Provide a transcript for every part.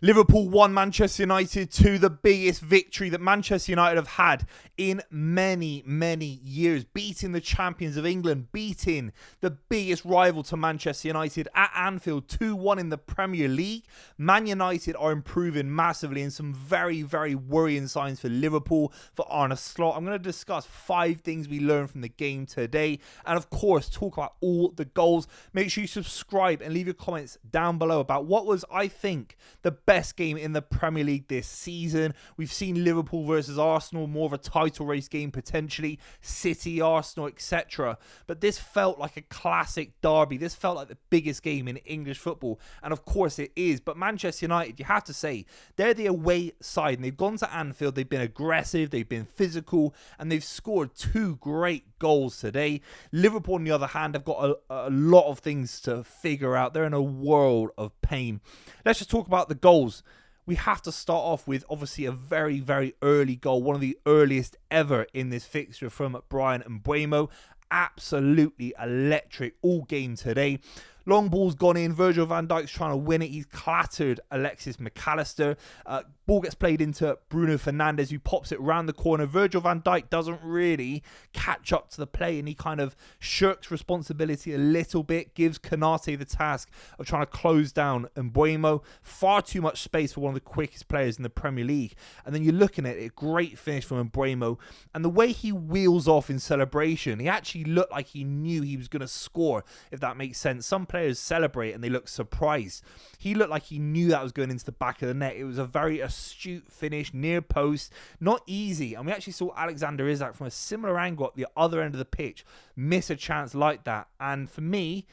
Liverpool 1, Manchester United 2, the biggest victory that Manchester United have had in many, many years. Beating the champions of England, beating the biggest rival to Manchester United at Anfield, 2-1 in the Premier League. Man United are improving massively, and some very, very worrying signs for Liverpool, for Arne Slot. I'm going to discuss 5 things we learned from the game today, and of course, talk about all the goals. Make sure you subscribe and leave your comments down below about what was, I think, the best game in the Premier League this season. We've seen Liverpool versus Arsenal, more of a title race game potentially, City, Arsenal, etc. But this felt like a classic derby. This felt like the biggest game in English football, and of course it is. But Manchester United, you have to say, they're the away side, and they've gone to Anfield, they've been aggressive, they've been physical, and they've scored 2 great goals today. Liverpool, on the other hand, have got a lot of things to figure out. They're in a world of pain. Let's just talk about the goals. We have to start off with, obviously, a very, very early goal. One of the earliest ever in this fixture from Bryan Mbeumo. Absolutely electric all game today. Long ball's gone in. Virgil van Dijk's trying to win it. He's clattered Alexis McAllister. Ball gets played into Bruno Fernandes, who pops it around the corner. Virgil van Dijk doesn't really catch up to the play, and he kind of shirks responsibility a little bit. Gives Konate the task of trying to close down Mbeumo. Far too much space for one of the quickest players in the Premier League. And then you're looking at it, a great finish from Mbeumo. And the way he wheels off in celebration, he actually looked like he knew he was going to score, if that makes sense. Some players celebrate and they look surprised. He looked like he knew that was going into the back of the net. It was a very astute finish, near post, not easy. And we actually saw Alexander Isak from a similar angle at the other end of the pitch miss a chance like that. And for me,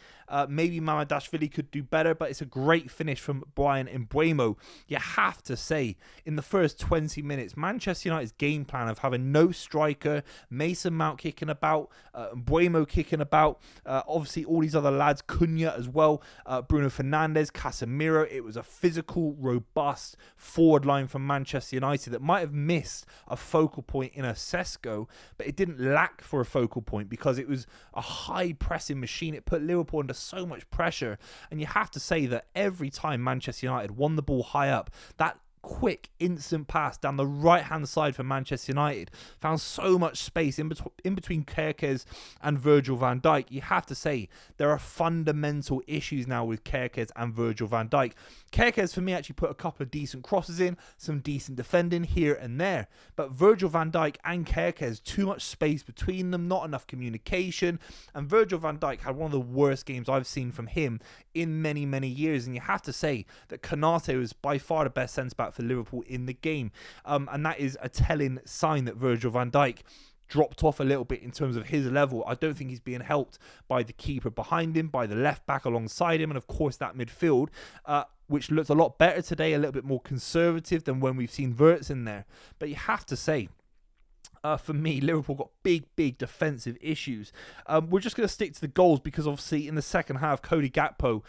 maybe Mamadashvili could do better, but it's a great finish from Bryan Mbeumo. You have to say, in the first 20 minutes, Manchester United's game plan of having no striker, Mason Mount kicking about, Mbeumo kicking about, obviously all these other lads, Cunha as well, Bruno Fernandes, Casemiro. It was a physical, robust forward line from Manchester United that might have missed a focal point in a Sesko, but it didn't lack for a focal point because it was a high pressing machine. It put Liverpool under so much pressure, and you have to say that every time Manchester United won the ball high up, that quick instant pass down the right hand side for Manchester United found so much space in between Kerkez and Virgil van Dijk. You have to say there are fundamental issues now with Kerkez and Virgil van Dijk. Kerkez, for me, actually put a couple of decent crosses in, some decent defending here and there, but Virgil van Dijk and Kerkez, too much space between them, not enough communication, and Virgil van Dijk had one of the worst games I've seen from him in many, many years. And you have to say that Konate was by far the best centre-back for Liverpool in the game, and that is a telling sign that Virgil van Dijk dropped off a little bit in terms of his level. I don't think he's being helped by the keeper behind him, by the left back alongside him, and of course that midfield, which looked a lot better today, a little bit more conservative than when we've seen Wirtz in there. But you have to say, for me, Liverpool got big defensive issues. We're just going to stick to the goals because obviously in the second half, Cody Gakpo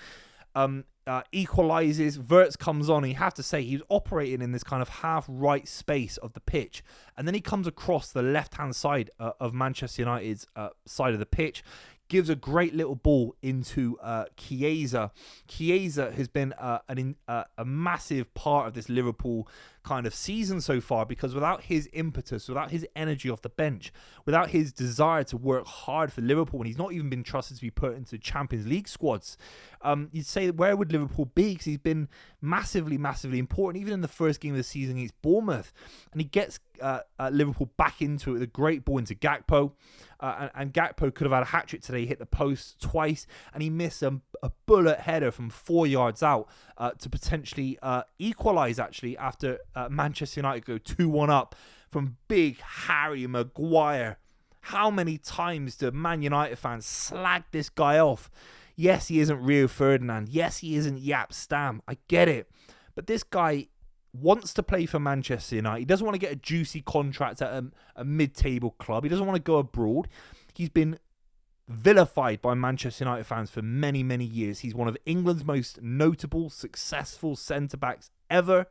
equalizes. Wirtz comes on, and you have to say he was operating in this kind of half right space of the pitch, and then he comes across the left hand side of Manchester United's side of the pitch, gives a great little ball into Chiesa. Chiesa has been a massive part of this Liverpool kind of season so far, because without his impetus, without his energy off the bench, without his desire to work hard for Liverpool, and he's not even been trusted to be put into Champions League squads, you'd say, where would Liverpool be? Because he's been massively important, even in the first game of the season against Bournemouth, and he gets Liverpool back into it with a great ball into Gakpo, and Gakpo could have had a hat-trick today. He hit the post twice, and he missed a bullet header from 4 yards out to potentially equalise, actually, after Manchester United go 2-1 up from big Harry Maguire. How many times do Man United fans slag this guy off? Yes, he isn't Rio Ferdinand. Yes, he isn't Jaap Stam. I get it. But this guy wants to play for Manchester United. He doesn't want to get a juicy contract at a mid-table club. He doesn't want to go abroad. He's been vilified by Manchester United fans for many, many years. He's one of England's most notable, successful centre-backs ever.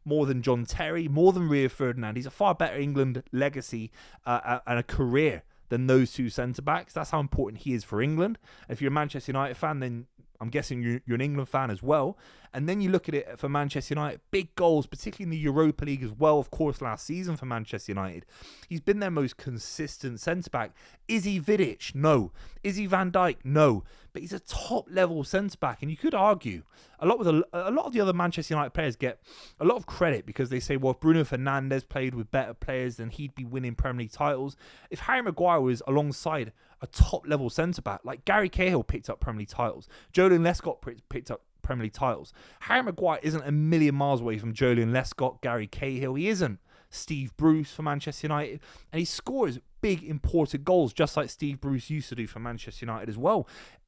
More than John Terry, more than Rio Ferdinand. He's a far better England legacy and a career than those two centre-backs. That's how important he is for England. If you're a Manchester United fan, then I'm guessing you're an England fan as well. And then you look at it for Manchester United, big goals, particularly in the Europa League as well, of course, last season for Manchester United. He's been their most consistent centre-back. Is he Vidic? No. Is he Van Dijk? No. But he's a top-level centre-back. And you could argue, a lot of the other Manchester United players get a lot of credit because they say, well, if Bruno Fernandes played with better players, then he'd be winning Premier League titles. If Harry Maguire was alongside a top-level centre-back, like Gary Cahill picked up Premier League titles, Joleon Lescott picked up Premier League titles. Harry Maguire isn't a million miles away from Joleon Lescott, Gary Cahill. He isn't. Steve Bruce for Manchester United. And he scores big, important goals, just like Steve Bruce used to do for Manchester United as well.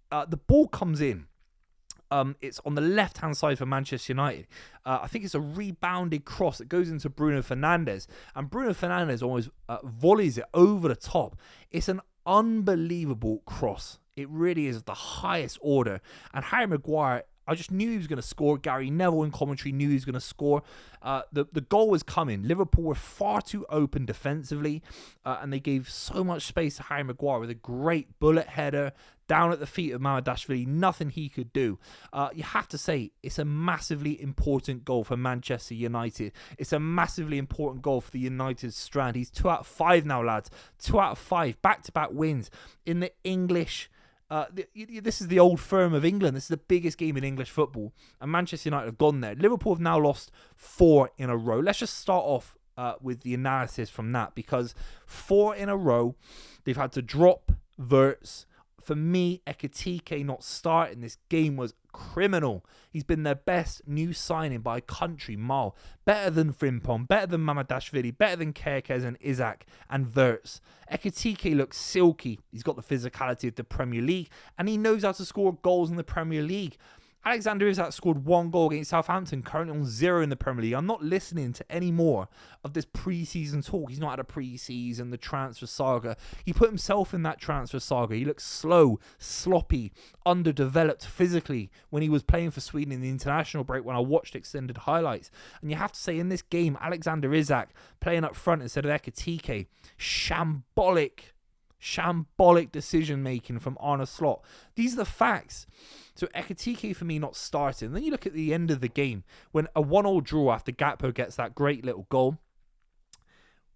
The ball comes in. It's on the left-hand side for Manchester United. I think it's a rebounded cross that goes into Bruno Fernandes. And Bruno Fernandes almost volleys it over the top. It's an unbelievable cross. It really is of the highest order. And Harry Maguire, I just knew he was going to score. Gary Neville in commentary knew he was going to score. The goal was coming. Liverpool were far too open defensively, and they gave so much space to Harry Maguire with a great bullet header down at the feet of Mamadashvili. Nothing he could do. You have to say, it's a massively important goal for Manchester United. It's a massively important goal for the United strand. He's 2 out of 5 now, lads. 2 out of 5. Back-to-back wins in the English. This is the old firm of England. This is the biggest game in English football, and Manchester United have gone there. Liverpool have now lost 4 in a row. Let's just start off with the analysis from that, because 4 in a row, they've had to drop Wirtz. For me, Ekitike not starting this game was criminal. He's been their best new signing by a country mile. Better than Frimpong, better than Mamadashvili, better than Kerkez and Isaac and Wirtz. Ekitike looks silky. He's got the physicality of the Premier League, and he knows how to score goals in the Premier League. Alexander Isak scored 1 goal against Southampton, currently on 0 in the Premier League. I'm not listening to any more of this pre-season talk. He's not had a pre-season, the transfer saga. He put himself in that transfer saga. He looked slow, sloppy, underdeveloped physically when he was playing for Sweden in the international break when I watched extended highlights. And you have to say, in this game, Alexander Isak playing up front instead of Ekitike, shambolic decision making from Arne Slot. These are the facts. So Ekitike for me not starting. Then you look at the end of the game when a 1-1 draw after Gakpo gets that great little goal.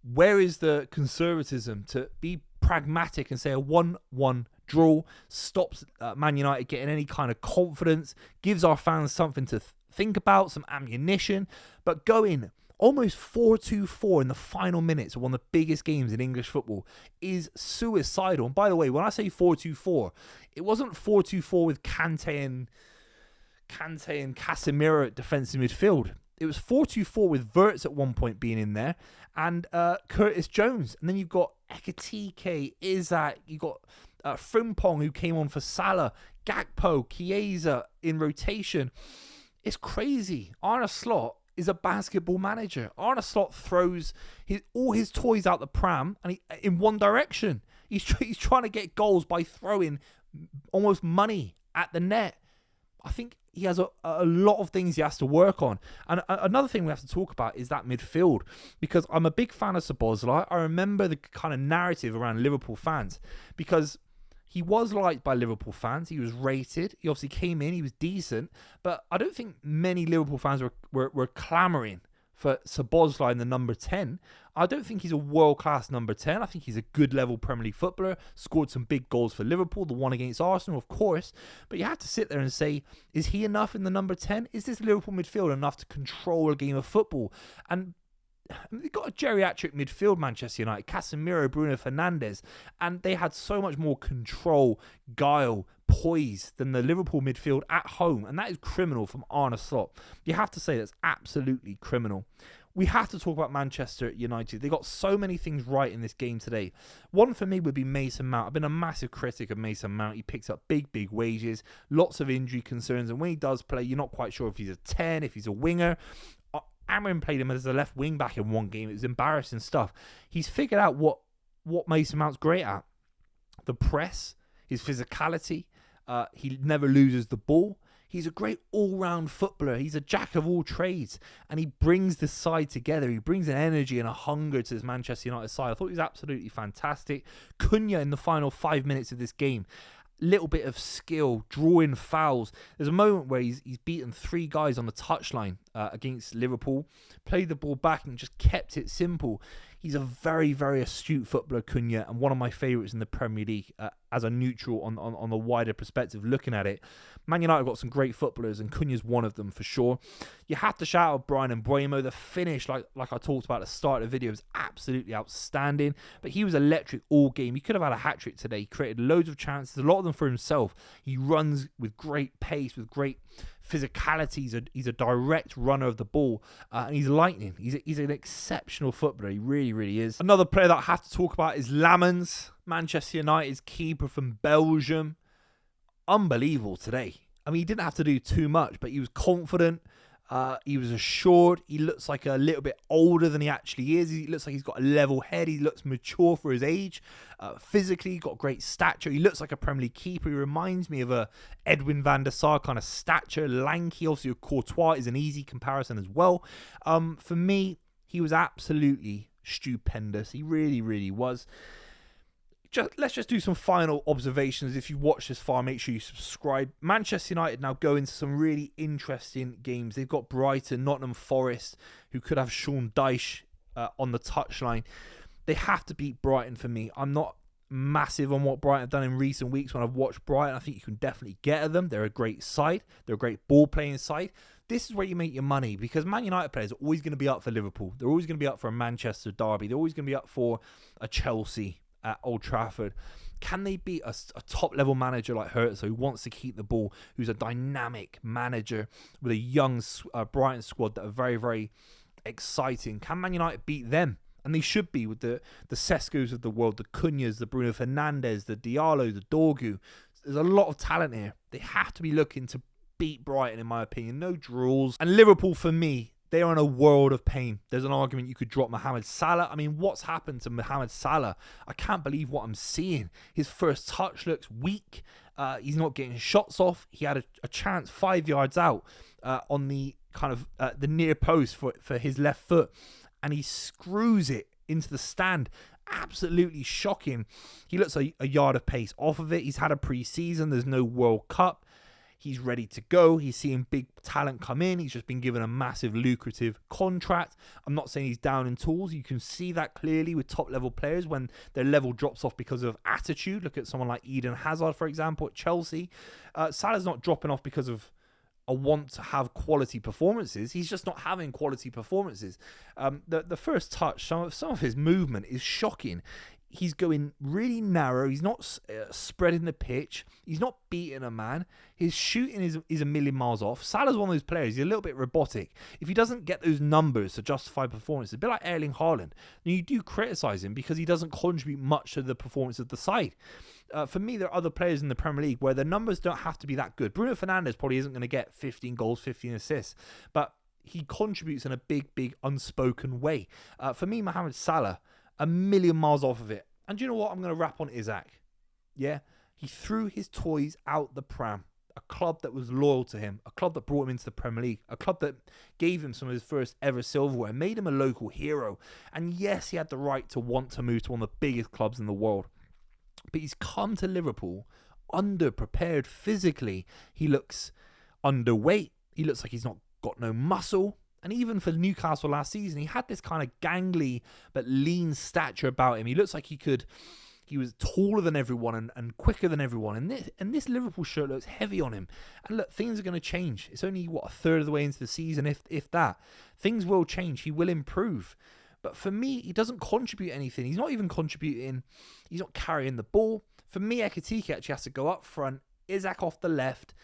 Where is the conservatism to be pragmatic and say a 1-1 draw stops Man United getting any kind of confidence, gives our fans something to think about, some ammunition, but going almost 4-2-4 in the final minutes of one of the biggest games in English football is suicidal. And by the way, when I say 4-2-4, it wasn't 4-2-4 with Kante and Casemiro at defensive midfield. It was 4-2-4 with Wirtz at one point being in there and Curtis Jones. And then you've got Ekitike, Isak, you've got Frimpong who came on for Salah, Gakpo, Chiesa in rotation. It's crazy. Arne Slot is a basketball manager. Arne Slot throws all his toys out the pram and in one direction. He's trying to get goals by throwing almost money at the net. I think he has a lot of things he has to work on. And another thing we have to talk about is that midfield, because I'm a big fan of Szoboszlai. I remember the kind of narrative around Liverpool fans, because he was liked by Liverpool fans. He was rated. He obviously came in. He was decent. But I don't think many Liverpool fans were clamouring for Szoboszlai in the number 10. I don't think he's a world-class number 10. I think he's a good level Premier League footballer. Scored some big goals for Liverpool. The one against Arsenal, of course. But you have to sit there and say, is he enough in the number 10? Is this Liverpool midfield enough to control a game of football? And they've got a geriatric midfield, Manchester United, Casemiro, Bruno Fernandes, and they had so much more control, guile, poise than the Liverpool midfield at home, and that is criminal from Arne Slot. You have to say that's absolutely criminal. We have to talk about Manchester United. They got so many things right in this game today. One for me would be Mason Mount. I've been a massive critic of Mason Mount. He picks up big wages, lots of injury concerns, and when he does play, you're not quite sure if he's a 10, if he's a winger. Amrin played him as a left wing back in one game. It was embarrassing stuff. He's figured out what Mason Mount's great at. The press, his physicality. He never loses the ball. He's a great all-round footballer. He's a jack of all trades. And he brings the side together. He brings an energy and a hunger to this Manchester United side. I thought he was absolutely fantastic. Cunha in the final 5 minutes of this game little bit of skill, drawing fouls. There's a moment where he's beaten 3 guys on the touchline against Liverpool, played the ball back and just kept it simple. He's a very, very astute footballer, Cunha, and one of my favourites in the Premier League as a neutral on the wider perspective looking at it. Man United have got some great footballers, and Cunha's one of them for sure. You have to shout out Brian and Mbeumo. The finish, like I talked about at the start of the video, was absolutely outstanding. But he was electric all game. He could have had a hat-trick today. He created loads of chances, a lot of them for himself. He runs with great pace, with great physicality. He's a direct runner of the ball, and he's lightning. He's an exceptional footballer. He really, really is. Another player that I have to talk about is Lamens, Manchester United's keeper from Belgium. Unbelievable today. I mean, he didn't have to do too much, but he was confident. He was assured. He looks like a little bit older than he actually is. He looks like he's got a level head. He looks mature for his age. Physically, got great stature. He looks like a Premier League keeper. He reminds me of a Edwin van der Sar kind of stature, lanky. Obviously, Courtois is an easy comparison as well. For me, he was absolutely stupendous. He really, really was. Let's just do some final observations. If you watch this far, make sure you subscribe. Manchester United now go into some really interesting games. They've got Brighton, Nottingham Forest, who could have Sean Dyche on the touchline. They have to beat Brighton for me. I'm not massive on what Brighton have done in recent weeks. When I've watched Brighton, I think you can definitely get at them. They're a great side. They're a great ball-playing side. This is where you make your money, because Man United players are always going to be up for Liverpool. They're always going to be up for a Manchester derby. They're always going to be up for a Chelsea at Old Trafford. Can they beat a top-level manager like Hertz, who wants to keep the ball, who's a dynamic manager with a young Brighton squad that are very, very exciting? Can Man United beat them? And they should be, with the Sescos of the world, the Cunhas, the Bruno Fernandes, the Diallo, the Dorgu. There's a lot of talent here. They have to be looking to beat Brighton, in my opinion. No draws. And Liverpool, for me, they are in a world of pain. There's an argument you could drop Mohamed Salah. I mean, what's happened to Mohamed Salah? I can't believe what I'm seeing. His first touch looks weak. He's not getting shots off. He had a chance 5 yards out on the kind of the near post for his left foot, and he screws it into the stand. Absolutely shocking. He looks a yard of pace off of it. He's had a pre-season. There's no World Cup. He's ready to go. He's seeing big talent come in. He's just been given a massive lucrative contract. I'm not saying he's down in tools. You can see that clearly with top-level players when their level drops off because of attitude. Look at someone like Eden Hazard, for example, at Chelsea. Salah's not dropping off because of a want to have quality performances. He's just not having quality performances. The first touch, some of his movement is shocking. He's going really narrow. He's not spreading the pitch. He's not beating a man. His shooting is a million miles off. Salah's one of those players. He's a little bit robotic. If he doesn't get those numbers to justify performance, a bit like Erling Haaland, then you do criticise him because he doesn't contribute much to the performance of the side. For me, there are other players in the Premier League where their numbers don't have to be that good. Bruno Fernandes probably isn't going to get 15 goals, 15 assists, but he contributes in a big, big unspoken way. For me, Mohamed Salah, a million miles off of it. And do you know what? I'm going to wrap on Isaac. Yeah? He threw his toys out the pram. A club that was loyal to him. A club that brought him into the Premier League. A club that gave him some of his first ever silverware. Made him a local hero. And yes, he had the right to want to move to one of the biggest clubs in the world. But he's come to Liverpool underprepared physically. He looks underweight. He looks like he's not got no muscle. And even for Newcastle last season, he had this kind of gangly but lean stature about him. He looks like he was taller than everyone and quicker than everyone. And this Liverpool shirt looks heavy on him. And look, things are going to change. It's only, a third of the way into the season, if that. Things will change. He will improve. But for me, he doesn't contribute anything. He's not even contributing. He's not carrying the ball. For me, Ekitike actually has to go up front, Isaac off the left,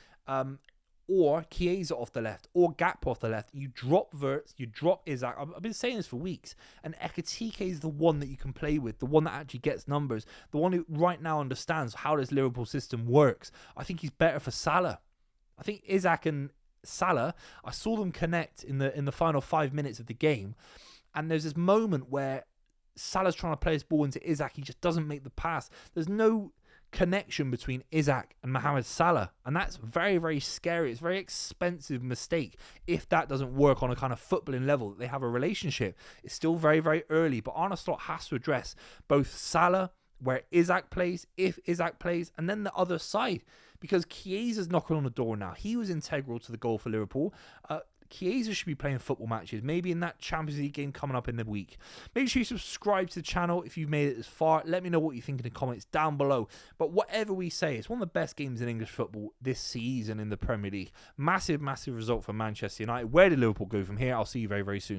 or Chiesa off the left, or Gakpo off the left. You drop Wirtz, you drop Isaac. I've been saying this for weeks. And Ekitike is the one that you can play with, the one that actually gets numbers, the one who right now understands how this Liverpool system works. I think he's better for Salah. I think Isaac and Salah, I saw them connect in the final 5 minutes of the game. And there's this moment where Salah's trying to play his ball into Isaac. He just doesn't make the pass. There's no connection between Isaac and Mohamed Salah, and that's very, very scary. It's a very expensive mistake if that doesn't work on a kind of footballing level, that they have a relationship. It's still very, very early, but Arne Slot has to address both Salah where Isaac plays, if Isaac plays, and then the other side, because Chiesa's knocking on the door now. He was integral to the goal for Liverpool. Chiesa should be playing football matches, maybe in that Champions League game coming up in the week. Make sure you subscribe to the channel if you've made it this far. Let me know what you think in the comments down below. But whatever we say, it's one of the best games in English football this season in the Premier League. Massive, massive result for Manchester United. Where did Liverpool go from here? I'll see you very, very soon.